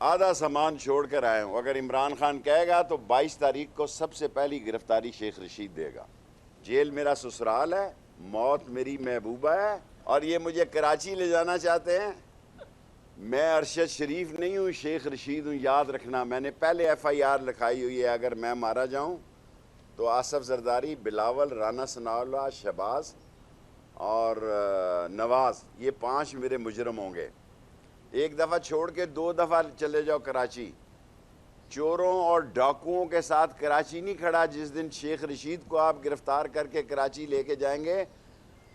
آدھا سامان چھوڑ کر آئے ہوں. اگر عمران خان کہے گا تو 22 تاریخ کو سب سے پہلی گرفتاری شیخ رشید دے گا. جیل میرا سسرال ہے، موت میری محبوبہ ہے، اور یہ مجھے کراچی لے جانا چاہتے ہیں. میں ارشد شریف نہیں ہوں، شیخ رشید ہوں. یاد رکھنا، میں نے پہلے FIR لکھائی ہوئی ہے. اگر میں مارا جاؤں تو آصف زرداری، بلاول، رانا ثناء اللہ، شہباز اور نواز، یہ 5 میرے مجرم ہوں گے. ایک دفعہ چھوڑ کے 2 دفعہ چلے جاؤ کراچی. چوروں اور ڈاکوؤں کے ساتھ کراچی نہیں کھڑا. جس دن شیخ رشید کو آپ گرفتار کر کے کراچی لے کے جائیں گے،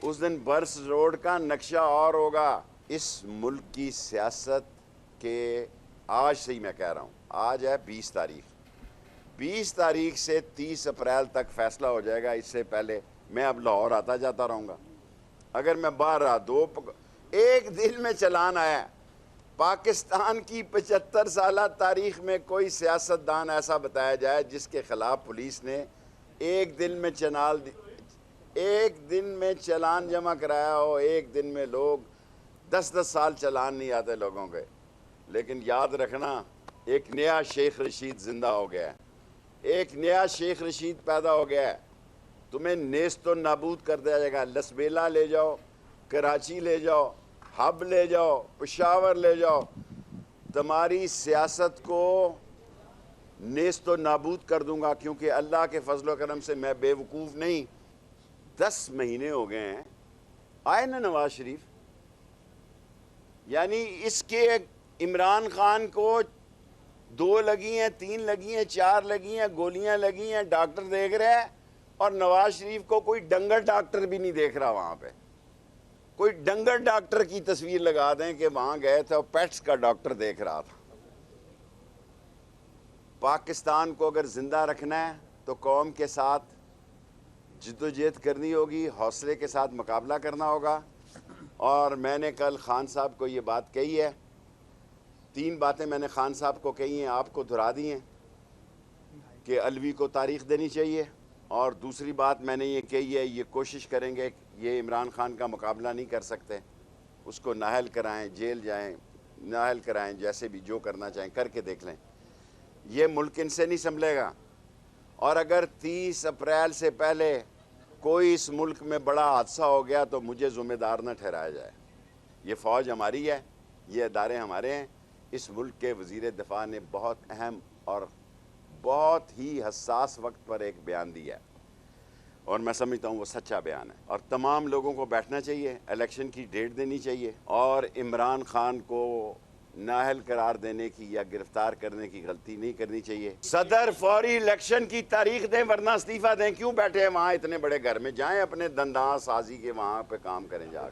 اس دن برس روڈ کا نقشہ اور ہوگا. اس ملک کی سیاست کے آج سے ہی میں کہہ رہا ہوں، آج ہے 20 تاریخ، 20 تاریخ سے 30 اپریل تک فیصلہ ہو جائے گا. اس سے پہلے میں اب لاہور آتا جاتا رہوں گا. اگر میں باہر رہا ایک دل میں چلان آیا. پاکستان کی 75 سالہ تاریخ میں کوئی سیاستدان ایسا بتایا جائے جس کے خلاف پولیس نے ایک دن میں چلان جمع کرایا ہو. ایک دن میں لوگ 10 سال چلان نہیں آتے لوگوں کے. لیکن یاد رکھنا، ایک نیا شیخ رشید زندہ ہو گیا ہے. ایک نیا شیخ رشید پیدا ہو گیا ہے. تمہیں نیست و نابود کر دیا جائے گا. لسبیلا لے جاؤ، کراچی لے جاؤ، ہب لے جاؤ، پشاور لے جاؤ، تمہاری سیاست کو نیست و نابود کر دوں گا. کیونکہ اللہ کے فضل و کرم سے میں بے وقوف نہیں. 10 مہینے ہو گئے ہیں آئے نا نواز شریف. یعنی اس کے عمران خان کو 2 لگی ہیں، 3 لگی ہیں، 4 لگی ہیں، گولیاں لگی ہیں، ڈاکٹر دیکھ رہے ہیں. اور نواز شریف کو کوئی ڈنگر ڈاکٹر بھی نہیں دیکھ رہا. وہاں پہ کوئی ڈنگر ڈاکٹر کی تصویر لگا دیں کہ وہاں گئے تھے اور پیٹس کا ڈاکٹر دیکھ رہا تھا. پاکستان کو اگر زندہ رکھنا ہے تو قوم کے ساتھ جدوجہد کرنی ہوگی، حوصلے کے ساتھ مقابلہ کرنا ہوگا. اور میں نے کل خان صاحب کو یہ بات کہی ہے. 3 باتیں میں نے خان صاحب کو کہی ہیں، آپ کو دہرا دی ہیں کہ علوی کو تاریخ دینی چاہیے. اور دوسری بات میں نے یہ کہی ہے، یہ کوشش کریں گے کہ یہ عمران خان کا مقابلہ نہیں کر سکتے، اس کو نااہل کرائیں، جیل جائیں، نااہل کرائیں، جیسے بھی جو کرنا چاہیں کر کے دیکھ لیں. یہ ملک ان سے نہیں سنبھلے گا. اور اگر 30 اپریل سے پہلے کوئی اس ملک میں بڑا حادثہ ہو گیا تو مجھے ذمہ دار نہ ٹھہرایا جائے. یہ فوج ہماری ہے، یہ ادارے ہمارے ہیں. اس ملک کے وزیر دفاع نے بہت اہم اور بہت ہی حساس وقت پر ایک بیان دیا ہے، اور میں سمجھتا ہوں وہ سچا بیان ہے. اور تمام لوگوں کو بیٹھنا چاہیے، الیکشن کی ڈیٹ دینی چاہیے، اور عمران خان کو نااہل قرار دینے کی یا گرفتار کرنے کی غلطی نہیں کرنی چاہیے. صدر فوری الیکشن کی تاریخ دیں ورنہ استعفیٰ دیں. کیوں بیٹھے ہیں وہاں اتنے بڑے گھر میں؟ جائیں اپنے دنداں سازی کے وہاں پہ کام کریں جا کے.